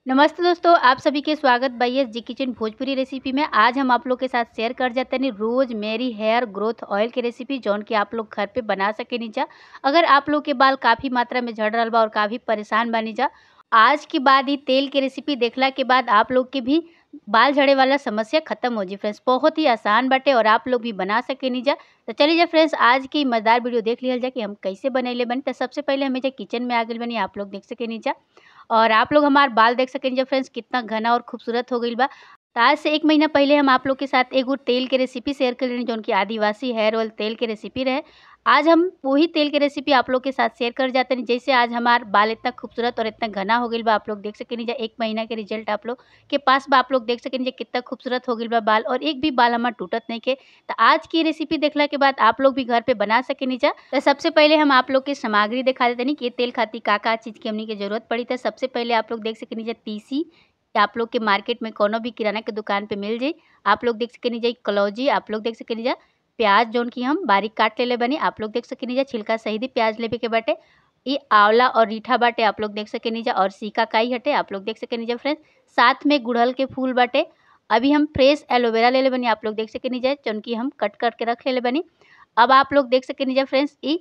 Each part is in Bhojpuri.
नमस्ते दोस्तों, आप सभी के स्वागत बाई जी किचन भोजपुरी रेसिपी में। आज हम आप लोग के साथ शेयर कर जाते हैं रोज मेरी हेयर ग्रोथ ऑयल की रेसिपी, जौन कि आप लोग घर पे बना सके नीचा। अगर आप लोग के बाल काफ़ी मात्रा में झड़ रहा बा और काफ़ी परेशान बनी जा, आज के बाद ही तेल की रेसिपी देखला के बाद आप लोग के भी बाल झड़े वाला समस्या खत्म हो जी फ्रेंड्स। बहुत ही आसान बाटे और आप लोग भी बना सके नीजा। तो चलिए जा फ्रेंड्स, आज की मजेदार वीडियो देख लिया जाए कि हम कैसे बनैले बनी। तो सबसे पहले हमें किचन में आ गई बनी, आप लोग देख सके नीचा। और आप लोग हमार बाल देख सकेंगे फ्रेंड्स कितना घना और खूबसूरत हो गईल बा। तो आज से 1 महीना पहले हम आप लोग के साथ एगो तेल के रेसिपी शेयर कर रही जौन कि आदिवासी हेयर ऑयल तेल के रेसिपी रहे। आज हम वही तेल के रेसिपी आप लोग के साथ शेयर कर जाते हैं। जैसे आज हमार बाल इतना खूबसूरत और इतना घना हो गईल बा, आप लोग देख सकेंगे 1 महीना के रिजल्ट आप लोग के पास बा। आप लोग देख सकेंगे कितना खूबसूरत हो गईल बा बाल, और एक भी बाल हमार टूटत नहीं के। तो आज की रेसिपी देखला के बाद आप लोग भी घर पे बना सके नीचा। तो सबसे पहले हम आप लोग की सामग्री दिखा देते नहीं कि तेल खाती का चीज़ की हमनी के जरूरत पड़ी। तो सबसे पहले आप लोग देख सके नीचे तीसी, आप लोग के मार्केट में कोनो भी किराना के दुकान पे मिल जाई। आप लोग देख सके नीचे कलौजी, आप लोग देख सके नीचे प्याज जौन की हम बारीक काट लेले बनी। आप लोग देख सके नीचे छिलका सहित ही प्याज लेवे के बाटे। ये आंवला और रीठा बाटे, आप लोग देख सके नीचे, और सीकाकाई हटे, आप लोग देख सके नीचे फ्रेंड्स। साथ में गुड़हल के फूल बाटे। अभी हम फ्रेश एलोवेरा ले ले बनी, आप लोग देख सके नीचे, जौन की हम कट करके रख ले बनी। अब आप लोग देख सके नीचे फ्रेंड्स, ई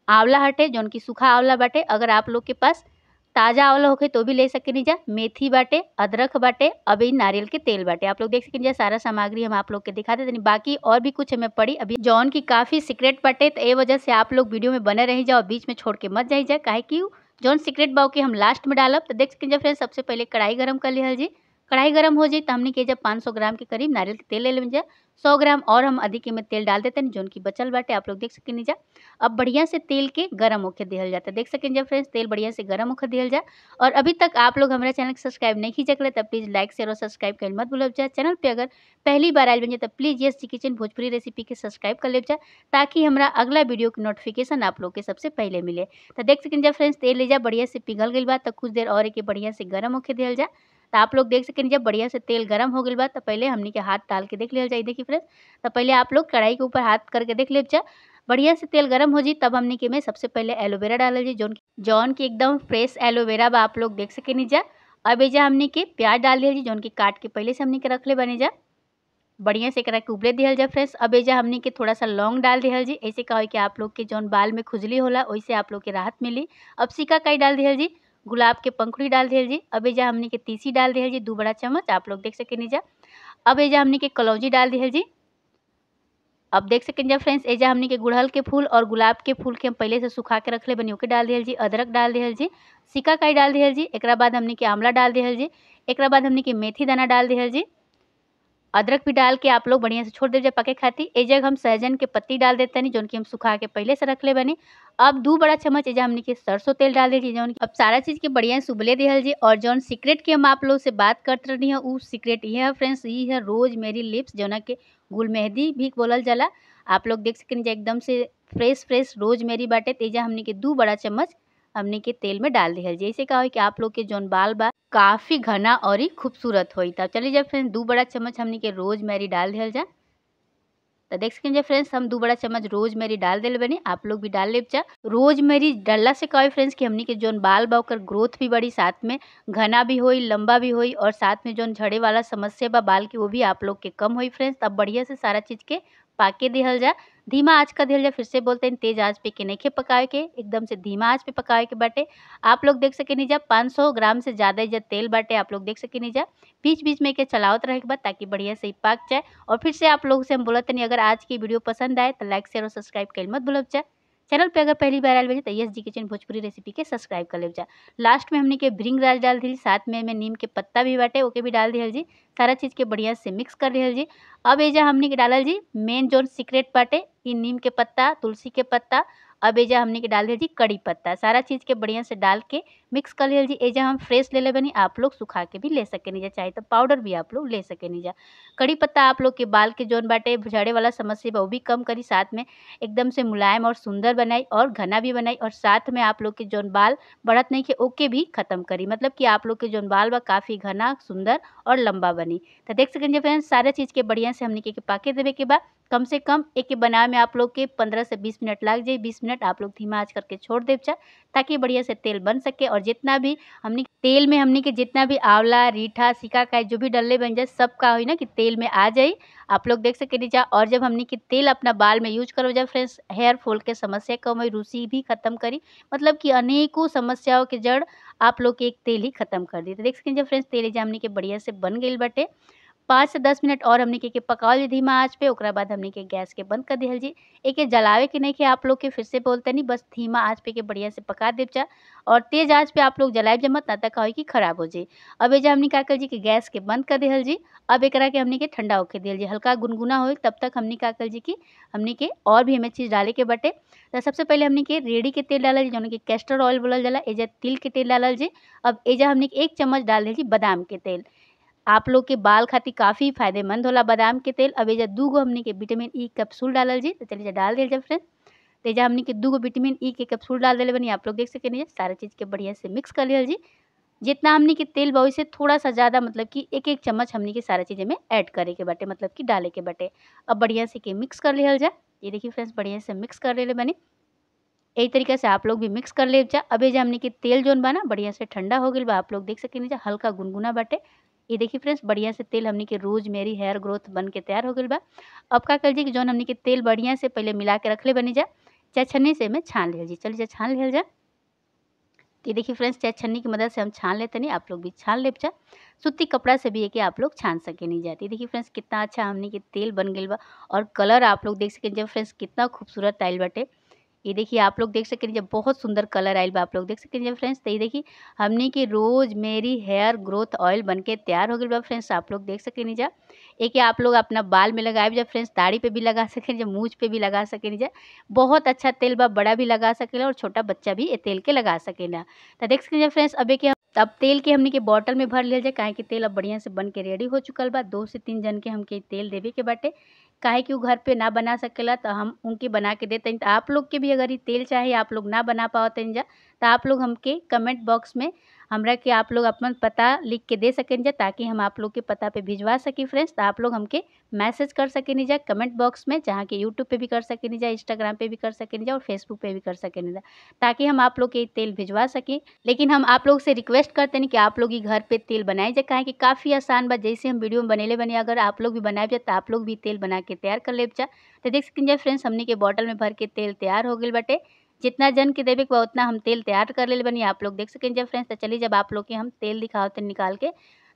आंवला हटे जौन की सूखा आंवला बाटे। अगर आप लोग के पास ताजा आंवला होखे तो भी ले सकेनी जा। मेथी बाटे, अदरक बाटे, अभी नारियल के तेल बाटे। आप लोग देख सकेनी जा सारा सामग्री हम आप लोग के दिखा देते। बाकी और भी कुछ हमें पड़ी अभी जौन की काफी सीक्रेट बाटे, तो ए वजह से आप लोग वीडियो में बने रही जाओ, बीच में छोड़ के मत जाई जा, काहे कि जौन सीक्रेट बाव के हम लास्ट में डालब। तो देख सकेनी जा फ्रेंड्स, सबसे पहले कढ़ाई गरम कर लिहल जी। कढ़ाई गरम हो जाए तो हमने के जब 500 ग्राम के करीब नारियल के तेल ले लेंगे। 100 ग्राम और हम अधिक में तेल डाल देते हैं जौन की बचल बाटे, आप लोग देख सकेनी जा। अब बढ़िया से तेल के गरम होके दिहल जाता है, देख सकेंगे फ्रेंड्स तेल बढ़िया से गरम होकर दिहल जा। और अभी तक आप लोग हमारे चैनल को सब्सक्राइब नहीं कीजिए तब प्लीज लाइक शेयर और सब्सक्राइब कर मत भूल जाए। चैनल पे अगर पहली बार आए बन तो प्लीज ये किचन भोजपुरी रेसिपी के सब्सक्राइब कर ले जाए, ताकि हमारा अगला वीडियो की नोटिफिकेशन आप लोग के सबसे पहले मिले। तो देख सकेंगे फ्रेंड्स तेल ले जा बढ़िया से पिघल गई बात, तो कुछ देर और एक बढ़िया से गरम होके दिहल जा। तो आप लोग देख सकेंगे जब बढ़िया से तेल गरम हो गई बात, तो पहले हमने के हाथ डाल के देख लिया जाए। देखिए फ्रेंड्स, तो पहले आप लोग कढ़ाई के ऊपर हाथ करके देख ले जा। बढ़िया से तेल गरम हो जी, तब हमने के में सबसे पहले एलोवेरा डाल जी, जौन की एकदम फ्रेश एलोवेरा बा, आप लोग देख सके नी जा। अब एजा हमने के प्याज डाल दिया जी, जौन की काट के पहले से हमने के रख ले बने जा। बढ़िया से करा के उबले दिहल जा फ्रेंड्स। अब एजा हमने के थोड़ा सा लौंग डाल दिहल जी, ऐसे का हो कि आप लोग के जौन बाल में खुजली होला वैसे आप लोग के राहत मिली। अब सिकाकाई डाल दिहल जी, गुलाब के पंखुड़ी डाल दिहल जी। अब एजा हमने के तीसी डाल दिहल जी 2 बड़ा चम्मच, आप लोग देख सके नी जा। अब एजा हमने के कलौजी डाल दिहल जी। अब देख सकें जा फ्रेंड्स, एजा हमनी के गुड़हल के फूल और गुलाब के फूल के हम पहले से सुखा के रख ले बनी, ओके डाल दिहल जी। अदरक डाल दिहल जी, सिकाकाई डाल दिहल जी। एकरा बाद हमनी के आंवला डाल दिहल जी। एकरा बाद हमनी के मेथी दाना डाल दिहल जी। अदरक भी डाल के आप लोग बढ़िया से छोड़ दीजिए पके खातिर। ए जगह हम सहजन के पत्ती डाल देते हैं, जौन की हम सुखा के पहले से रख ले बनी। अब 2 बड़ा चम्मच एजा हमनी के सरसों तेल डाल दीजिए, जौन अब सारा चीज के बढ़िया से उबले दिहल जी। और जौन सीक्रेट की हम आप लोग से बात करते रही है, उ सीक्रेट ये है फ्रेंड्स, ये है रोज मेरी लिप्स, जौना के गुल मेहंदी भी बोलल जाला। आप लोग देख सकें एकदम से फ्रेश रोज मेरी बाटे। तेजा हमनी के 2 बड़ा चम्मच हमनी के तेल में डाल दिहल। जैसे का हो कि आप लोग के जौन बाल बा काफी घना और ही खूबसूरत होई। तब चलिए जब फ्रेंड्स 2 बड़ा चम्मच हमनी के रोज मेरी डाल दिहल जा। तो देख सकें फ्रेंड्स, हम 2 बड़ा चम्मच रोज मेरी डाल दिल बनी, आप लोग भी डाल ले जा। रोज मेरी डालला से कहे फ्रेंड्स कि हमनी के जौन बाल बा ओकर ग्रोथ भी बढ़ी, साथ में घना भी होई, लंबा भी होई, और साथ में जौन झड़े वाला समस्या बा बाल की वो भी आप लोग के कम होई फ्रेंड्स। तब बढ़िया से सारा चीज के पाके दिहल जा। धीमा आंच का दिहल जा, फिर से बोलते हैं तेज आंच पे के नहीं पकाए के, एकदम से धीमा आंच पे पकाए के बाटे। आप लोग देख सके नी जा 500 ग्राम से ज्यादा जा तेल बाटे, आप लोग देख सके नी जा। बीच बीच में के चलावत रहे के बाद ताकि बढ़िया से पक जाए। और फिर से आप लोगों से हम बोलते नहीं, अगर आज की वीडियो पसंद आए तो लाइक शेयर और सब्सक्राइब कर मत भूलब जा। चैनल पे अगर पहली बार आए बजे तो यस जी किचन भोजपुरी रेसिपी के सब्सक्राइब कर ले जा। लास्ट में हमने के भृंग राज डाल दी, साथ में नीम के पत्ता भी बाटे ओके भी डाल दिहल जी। सारा चीज के बढ़िया से मिक्स कर दिहल जी। अब एजा हमने के डालल जी मेन जोन सीक्रेट बाटे, ई नीम के पत्ता, तुलसी के पत्ता। अब एजा हमने के डाल दिया जी कड़ी पत्ता। सारा चीज के बढ़िया से डाल के मिक्स कर लिया जी। एजा हम फ्रेश ले ले बनी, आप लोग सुखा के भी ले सके नीजा, चाहे तो पाउडर भी आप लोग ले सके नीजा। कड़ी पत्ता आप लोग के बाल के जोन बाटे झड़े वाला समस्या बा वो भी कम करी, साथ में एकदम से मुलायम और सुंदर बनाई और घना भी बनाई, और साथ में आप लोग के जोन बाल बढ़त नहीं के ओके भी खत्म करी, मतलब कि आप लोग के जोन बाल बा काफी घना, सुंदर और लंबा बनी। तो देख सकेंगे फ्रेंड्स, सारे चीज के बढ़िया से हमने के पाके देवे के बाद कम से कम एक के बनावे में आप लोग के 15 से 20 मिनट लग जाए। 20 मिनट आप लोग धीमा आँच करके छोड़ देव जा, ताकि बढ़िया से तेल बन सके। और जितना भी हमनी तेल में हमनी के जितना भी आंवला, रीठा, सिकाकाई जो भी डलले बन जाए, सब का होई ना कि तेल में आ जाई। आप लोग देख सकेनी जा। और जब हमनी के तेल अपना बाल में यूज करो जा फ्रेंड्स, हेयर फॉल के समस्या कम होई, रूसी भी खत्म करी, मतलब कि अनेकों समस्याओं के जड़ आप लोग के एक तेल ही खत्म कर दी। तो देख सकेनी जा फ्रेंड्स, तेल एजा हमनी के बढ़िया से बन गइल बाटे। 5 से 10 मिनट और हमनी के पकावल जी धीमा आँच पे। ओकरा बाद हमनी के गैस के बंद कर दिहल जी। एके जलावे के नइखे आप लोग के, फिर से बोलतनी, बस धीमा आँच पे के बढ़िया से पका देव जा। और तेज आँच पे आप लोग जलाइब जा मत, ना त का होई कि खराब हो जाई। अब एजा हमनी का कइल जी कि गैस के बंद कर दिहल जी। अब एकरा के हमनी के ठंडा होखे दिहल जी। हल्का गुनगुना होई तब तक हमनी का कइल जी कि हमनी के और भी एमे चीज़ डाले के बाटे। त सबसे पहले हमनी के रेड़ी के तेल डालल जी, जौन कि कैस्टर ऑयल बोलल जाला। एजा तिल के तेल डालल जी। अब एजा हमनी के 1 चम्मच डाल दिहल जी बादाम के तेल। आप लोग के बाल खातिर काफ़ी फ़ायदेमंद होला बादाम के तेल। अब एजा 2 गो हमनी के विटामिन ई कैप्सूल डालल जी। तो चलिए डाल दिहल जा फ्रेंड्स। तो एजा हमनी के 2 गो विटामिन ई के कैप्सूल डाल देले बानी। आप लोग देख सकेनी जा। सारा चीज़ के बढ़िया से मिक्स कर लिहल जी। जितना हमनी के तेल बा ओइसे थोड़ा-सा ज़्यादा, मतलब कि 1-1 चम्मच हमनी के सारा चीज़ एमे ऐड करे के बाटे, मतलब कि डाले के बाटे। अब बढ़िया से के मिक्स कर लिहल जा। ये देखिए फ्रेंड्स, बढ़िया से मिक्स कर लेले बानी। एही तरीका से आप लोग भी मिक्स कर लेव जा। अब एजा हमनी के तेल जौन बा ना बढ़िया से ठंडा हो गइल बा। आप लोग देख सकेनी जा, हल्का गुनगुना बाटे। ये देखिए फ्रेंड्स, बढ़िया से तेल हमनी के रोज़मेरी हेयर ग्रोथ बन के तैयार हो गइल बा। अब का कइल जी कि जौन हमनी के तेल बढ़िया से पहिले मिला के रखले बानी जा, चाहे छन्नी से एमे छान लिहल जी। चलिए जा छान लिहल जा। ये देखिए फ्रेंड्स, चाहे छन्नी की मदद से हम छान लेतनी, आप लोग भी छान लेव जा। सूती कपड़ा से भी एके आप लोग छान सकेनी जा। ये देखिए फ्रेंड्स, कितना अच्छा हमनी के तेल बन गइल बा। और कलर आप लोग देख सकेनी जा फ्रेंड्स, कितना खूबसूरत आइल बाटे। ये देखिए आप लोग देख सकेनी जा, बहुत सुंदर कलर आइल बा। आप लोग देख सकेनी जा फ्रेंड्स। तो ये देखिए हमनी के रोज़मेरी हेयर ग्रोथ ऑयल बनके तैयार हो गइल बा फ्रेंड्स। आप लोग देख सकेनी जा। एके आप लोग अपना बाल में लगाइब जा फ्रेंड्स, दाढ़ी पे भी लगा सकेनी जा, मूंछ पे भी लगा सकेनी जा। बहुत अच्छा तेल बा, बड़ा भी लगा सकेला और छोटा बच्चा भी ए तेल के लगा सकेला। तो देख सकेनी जा फ्रेंड्स, अब एके अब तेल के हमनी के बॉटल में भर लिहल जाए, काहे कि तेल अब बढ़िया से बन के रेडी हो चुकल बा। 2 से 3 जन के हमके तेल देवे के बाटे। काहे कि उ घर पे ना बना सकेला, तो हम उनके बना के देतनी। तो आप लोग के भी अगर इ तेल चाही, आप लोग ना बना पावतनी जा, तो आप लोग हमके कमेंट बॉक्स में हमरा के आप लोग अपन पता लिख के दे सकेनी जा, ताकि हम आप लोग के पता पे भिजवा सकी फ्रेंड्स। तो आप लोग हमके मैसेज कर सकेनी जा कमेंट बॉक्स में, जहाँ के यूट्यूब पे भी कर सकेनी जा, इंस्टाग्राम पे भी कर सकेनी जा और फेसबुक पे भी कर सकेनी जा, ताकि हम आप लोग के तेल भिजवा सकें। लेकिन हम आप लोग से रिक्वेस्ट करतनी कि आप लोग इ घर पे तेल बनाई जा, काहे कि काफ़ी आसान बा। जैसे हम वीडियो में बनैले बानी, अगर आप लोग भी बनाइब जा, तो आप लोग भी तेल बना के तैयार कर लेब जा। तो देख सकेनी जा फ्रेंड्स, हमनी के बॉटल में भर के तेल तैयार हो गइल बाटे। जितना जन के देवे के बा उतना हम तेल तैयार कर लेले बानी। आप लोग देख सकेनी जा फ्रेंड्स। तो चलिए जब आप लोग के हम तेल दिखावतनी निकाल के।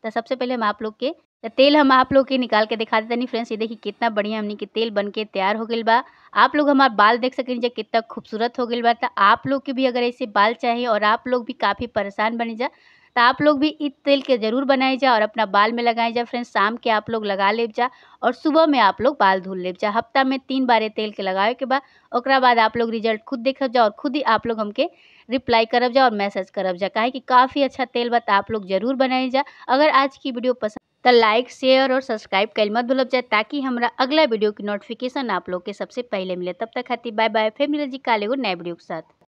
तो सबसे पहले हम आप लोग के तेल हम आप लोग के निकाल के दिखा देतनी फ्रेंड्स। ये देखिए कितना बढ़िया हमनी के तेल बन के तैयार हो गइल बा। आप लोग हमार बाल देख सकेनी जा, कितना खूबसूरत हो गइल बा। तो आप लोग के भी अगर ऐसे बाल चाहिए और आप लोग भी काफ़ी परेशान बनी जा, तो आप लोग भी इ तेल के ज़रूर बनाई जा और अपना बाल में लगाई जा फ्रेंड्स। शाम के आप लोग लगा लेब जा और सुबह में आप लोग बाल धुल लेब जा। हफ्ता में 3 बार ये तेल के लगावे के बा। ओकरा बाद आप लोग रिजल्ट खुद देखब जा और खुद ही आप लोग हमके रिप्लाई करब जा और मैसेज करब जा, काहे कि काफ़ी अच्छा तेल बा। तो आप लोग ज़रूर बनाई जा। अगर आज की वीडियो पसंद तो लाइक, शेयर और सब्सक्राइब कइल मत भूलब जा, ताकि हमरा अगला वीडियो की नोटिफिकेशन आप लोग के सबसे पहले मिले। तब तक खातिर बाय बाय। फिर मिलल जी काल एगो नए वीडियो के साथ।